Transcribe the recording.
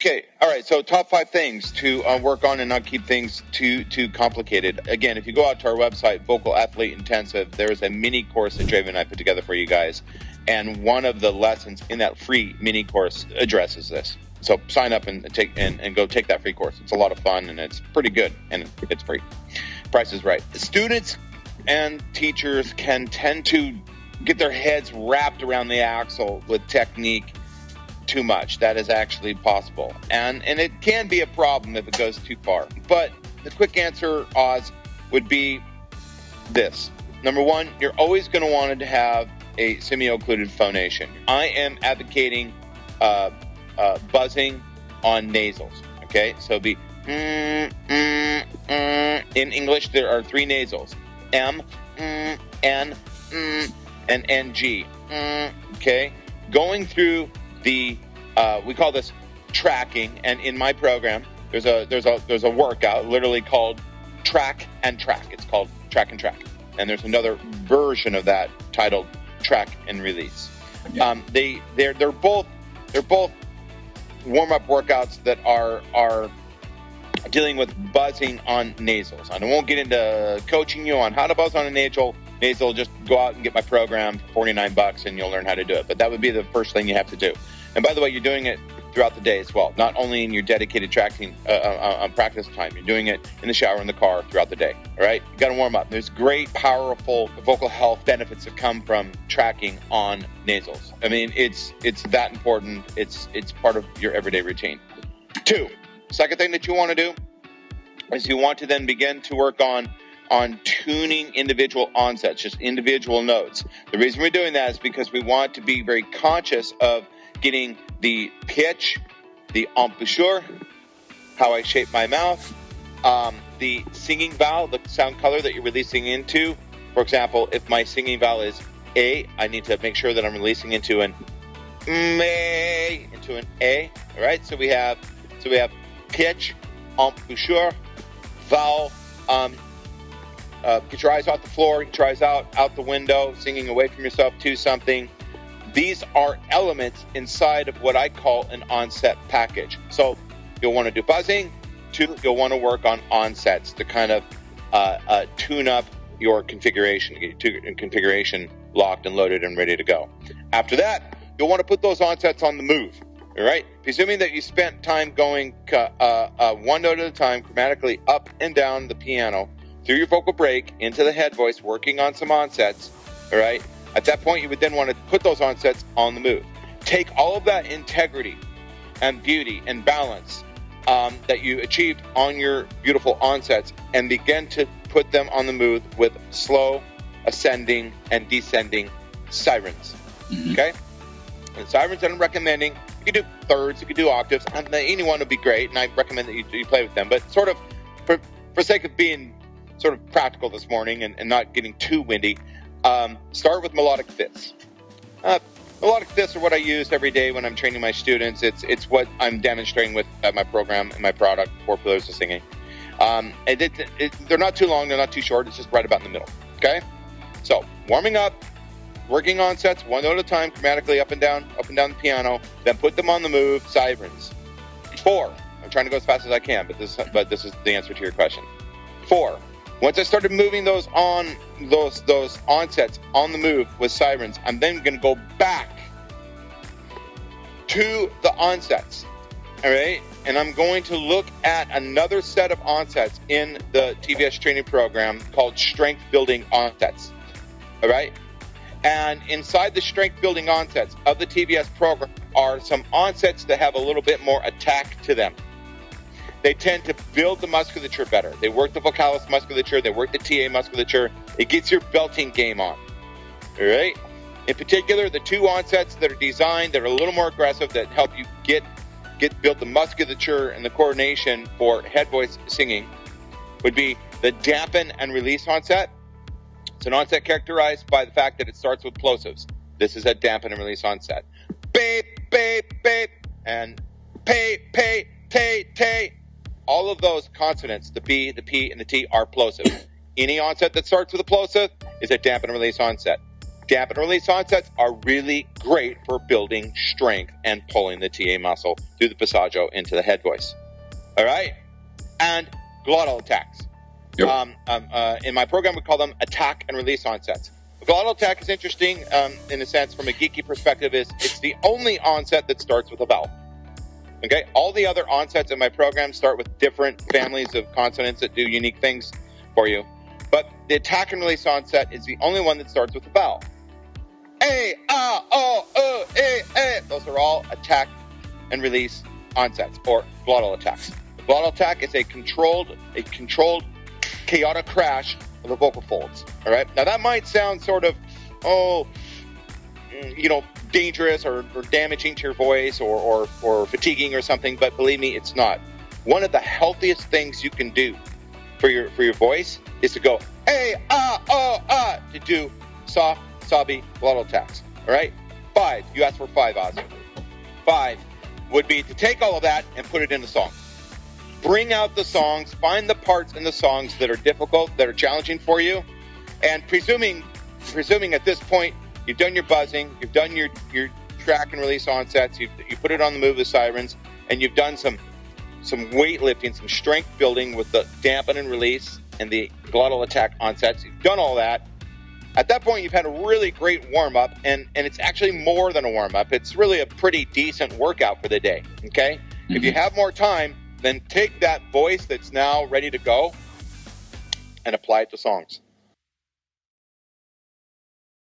Okay, all right, so top 5 things to work on and not keep things too complicated. Again, if you go out to our website, Vocal Athlete Intensive, there's a mini course that Draven and I put together for you guys. And one of the lessons in that free mini course addresses this. So sign up and go take that free course. It's a lot of fun and it's pretty good and it's free. Price is right. Students and teachers can tend to get their heads wrapped around the axle with technique too much. That is actually possible. And it can be a problem if it goes too far. But the quick answer, Oz, would be this. Number one, you're always going to want to have a semi-occluded phonation. I am advocating buzzing on nasals. Okay, so it'd be in English, there are 3 nasals: M, N, and NG. Okay, going through the we call this tracking, and in my program there's a workout literally called track and track. It's called track and track, and there's another version of that titled track and release. Okay. They're both warm-up workouts that are dealing with buzzing on nasals. And I won't get into coaching you on how to buzz on a nasal. Just go out and get my program for $49 and you'll learn how to do it. But that would be the first thing you have to do. And by the way, you're doing it throughout the day as well, not only in your dedicated tracking practice time. You're doing it in the shower, in the car, throughout the day. All right, you got to warm up. There's great, powerful vocal health benefits that come from tracking on nasals. I mean, it's that important. It's part of your everyday routine. 2, second thing that you want to do is you want to then begin to work on tuning individual onsets, just individual notes. The reason we're doing that is because we want to be very conscious of getting the pitch, the embouchure, how I shape my mouth, the singing vowel, the sound color that you're releasing into. For example, if my singing vowel is A, I need to make sure that I'm releasing into an A, into an A. All right, so we have pitch, embouchure, vowel. Get your eyes off the floor, get your eyes out the window, singing away from yourself to something. These are elements inside of what I call an onset package. So you'll want to do buzzing. 2, you'll want to work on onsets to kind of tune up your configuration, get your configuration locked and loaded and ready to go. After that, you'll want to put those onsets on the move. All right? Presuming that you spent time going one note at a time, chromatically up and down the piano, through your vocal break, into the head voice, working on some onsets, all right? At that point, you would then want to put those onsets on the move. Take all of that integrity and beauty and balance that you achieved on your beautiful onsets and begin to put them on the move with slow, ascending, and descending sirens, okay? And sirens that I'm recommending, you can do thirds, you can do octaves, and any one would be great, and I recommend that you play with them. But sort of, for sake of being sort of practical this morning and not getting too windy, start with melodic fifths. Melodic fifths are what I use every day when I'm training my students. It's what I'm demonstrating with my program and my product, 4 Pillars of Singing. They're not too long, they're not too short, it's just right about in the middle, okay? So, warming up, working on sets, 1 note at a time, chromatically up and down the piano, then put them on the move, sirens. 4, I'm trying to go as fast as I can, but this is the answer to your question. 4, once I started moving those onsets on the move with sirens, I'm then going to go back to the onsets, all right? And I'm going to look at another set of onsets in the TVS training program called Strength Building Onsets, all right? And inside the Strength Building Onsets of the TVS program are some onsets that have a little bit more attack to them. They tend to build the musculature better. They work the vocalist musculature. They work the TA musculature. It gets your belting game on. All right? In particular, the 2 onsets that are designed, that are a little more aggressive, that help you build the musculature and the coordination for head voice singing would be the dampen and release onset. It's an onset characterized by the fact that it starts with plosives. This is a dampen and release onset. Babe, babe, babe, and pay, pay, tay, tay. All of those consonants, the B, the P, and the T, are plosive. Any onset that starts with a plosive is a dampen and release onset. Dampen and release onsets are really great for building strength and pulling the TA muscle through the passaggio into the head voice. All right? And glottal attacks. Yep. In my program, we call them attack and release onsets. A glottal attack is interesting in a sense from a geeky perspective. It's the only onset that starts with a vowel. Okay? All the other onsets in my program start with different families of consonants that do unique things for you. But the attack and release onset is the only one that starts with a vowel. A, A, O, U, E, E. Those are all attack and release onsets, or glottal attacks. A glottal attack is a controlled, chaotic crash of the vocal folds. All right. Now that might sound sort of, dangerous or damaging to your voice or fatiguing or something, but believe me, it's not. One of the healthiest things you can do for your voice is to go A, A, O, A, to do soft, sobby glottal attacks. All right. 5. You asked for 5, Ozzy. 5 would be to take all of that and put it in a song. Bring out the songs, find the parts in the songs that are difficult, that are challenging for you, and presuming at this point you've done your buzzing, you've done your track and release onsets, you put it on the move with sirens, and you've done some weightlifting, some strength building with the dampen and release and the glottal attack onsets. You've done all that. At that point, you've had a really great warm-up, and it's actually more than a warm-up. It's really a pretty decent workout for the day, okay? Mm-hmm. If you have more time, then take that voice that's now ready to go and apply it to songs.